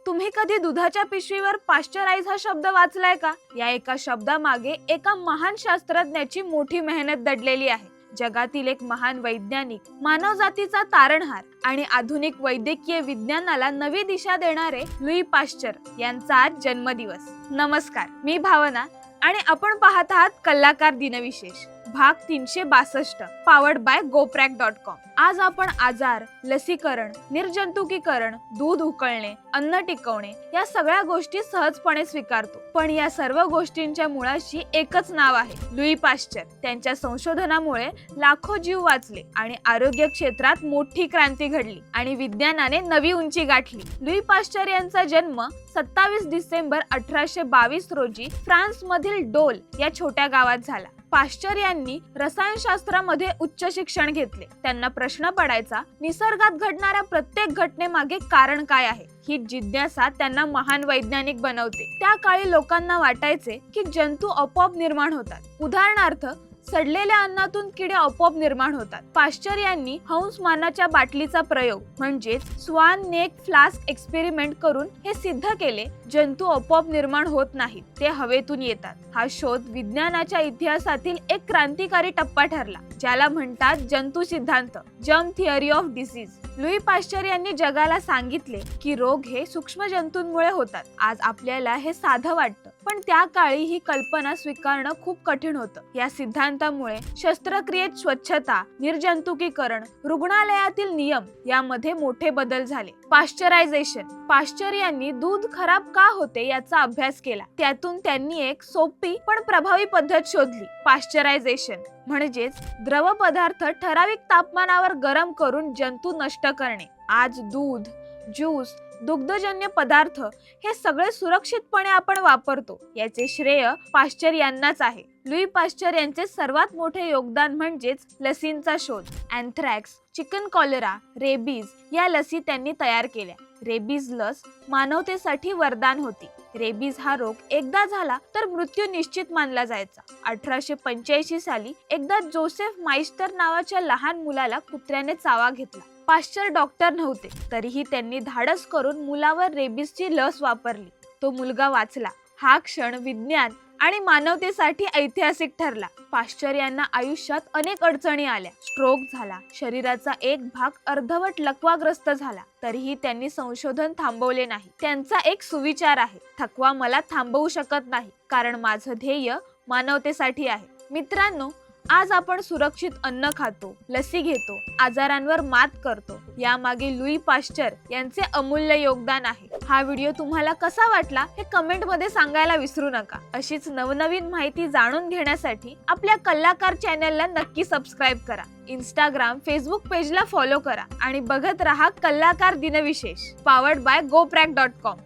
तुम्ही कधी दुधाच्या पिशवीवर पाश्चराइज हा शब्द वाचलाय का? या एका शब्दामागे एका महान शास्त्रज्ञाची मोठी मेहनत दडलेली आहे. जगातील एक महान वैज्ञानिक, मानवजातीचा तारणहार आणि आधुनिक वैद्यकीय विज्ञानाला नवी दिशा देणारे लुई पाश्चर यांचा आज जन्मदिवस. नमस्कार, मी भावना आणि आपण पाहत आहात कलाकार दिनविशेष भाग 362 पावर्ड बाय GoPrack.com. आज आपण आजार, लसीकरण, निर्जंतुकीकरण, दूध उकळणे, अन्न टिकवणे या सगळ्या गोष्टी सहजपणे स्वीकारतो. पण या सर्व गोष्टींच्या मुळाशी एकच नाव आहे, लुई पाश्चर. त्यांच्या संशोधनामुळे लाखो जीव वाचले आणि आरोग्य क्षेत्रात मोठी क्रांती घडली आणि विज्ञानाने नवी उंची गाठली. लुई पाश्चर यांचा जन्म 27 डिसेंबर 1822 रोजी फ्रान्स मधील डोल या छोट्या गावात झाला. पाश्चर यांनी रसायनशास्त्रामध्ये उच्च शिक्षण घेतले. त्यांना प्रश्न पडायचा, निसर्गात घडणाऱ्या प्रत्येक घटनेमागे कारण काय आहे? ही जिज्ञासा त्यांना महान वैज्ञानिक बनवते. त्या काळी लोकांना वाटायचे की जंतू आपोआप निर्माण होतात. उदाहरणार्थ, सडलेल्या अन्नातून किडे आपोआप निर्माण होतात. पाश्चर यांनी हंसमानाच्या बाटलीचा प्रयोग म्हणजेच स्वान नेक फ्लास्क एक्सपेरिमेंट करून हे सिद्ध केले, जंतू आपोआप निर्माण होत नाहीत, ते हवेतून येतात. हा शोध विज्ञानाच्या इतिहासातील एक क्रांतिकारी टप्पा ठरला, ज्याला म्हणतात जंतू सिद्धांत, germ theory of disease. Louis Pasteur यांनी जगाला सांगितले की रोग हे सूक्ष्म जंतूंमुळे होतात. आज आपल्याला हे साधं वाटतं, पण त्या काळी ही कल्पना स्वीकारणं खूप कठीण होतं. या सिद्धांतामुळे शस्त्रक्रियेत स्वच्छता, निर्जंतुकीकरण, रुग्णालयातील नियम यामध्ये मोठे बदल झाले. पाश्चरायझेशन. पाश्चर यांनी दूध खराब का होते याचा अभ्यास केला. त्यातून त्यांनी एक सोपी पण प्रभावी पद्धत शोधली, पाश्चरायझेशन. म्हणजेच द्रव पदार्थ ठराविक तापमानावर गरम करून जंतू नष्ट करणे. आज दूध, ज्यूस, दुग्धजन्य पदार्थ हे सगळे सुरक्षितपणे आपण वापरतो. याचे श्रेय पाश्चर यांनाच आहे. लुई पाश्चर यांचे सर्वात मोठे योगदान म्हणजेच लसींचा शोध. अँथ्रॅक्स, चिकन कॉलेरा, रेबीज या लसी त्यांनी तयार केल्या. रेबीज लस मानवतेसाठी वरदान होती. रेबीज हा रोग एकदा झाला तर मृत्यू निश्चित मानला जायचा. 1885 साली एकदा जोसेफ माइस्टर नावाच्या लहान मुलाला कुत्र्याने चावा घेतला. पाश्चर डॉक्टर नव्हते, तरीही त्यांनी धाडस करून मुलावर रेबीजची लस वापरली. तो मुलगा वाचला. हा क्षण विज्ञान आणि मानवतेसाठी ऐतिहासिक ठरला. पाश्चर यांना आयुष्यात अनेक अडचणी आल्या. स्ट्रोक झाला, शरीराचा एक भाग अर्धवट लकवाग्रस्त झाला, तरीही त्यांनी संशोधन थांबवले नाही. त्यांचा एक सुविचार आहे, थकवा मला थांबवू शकत नाही, कारण माझं ध्येय मानवतेसाठी आहे. मित्रांनो, आज आपण सुरक्षित अन्न खातो, लसी घेतो, आजारांवर मात करतो. यामागे लुई पाश्चर यांचे अमूल्य योगदान आहे. हा व्हिडिओ तुम्हाला कसा वाटला हे कमेंट मध्ये सांगायला विसरू नका. अशीच नवनवीन माहिती जाणून घेण्यासाठी आपल्या कलाकार चॅनलला नक्की सबस्क्राईब करा. इंस्टाग्राम, फेसबुक पेजला फॉलो करा आणि बघत रहा कलाकार दिनविशेष पावर्ड बाय GoPrack.com.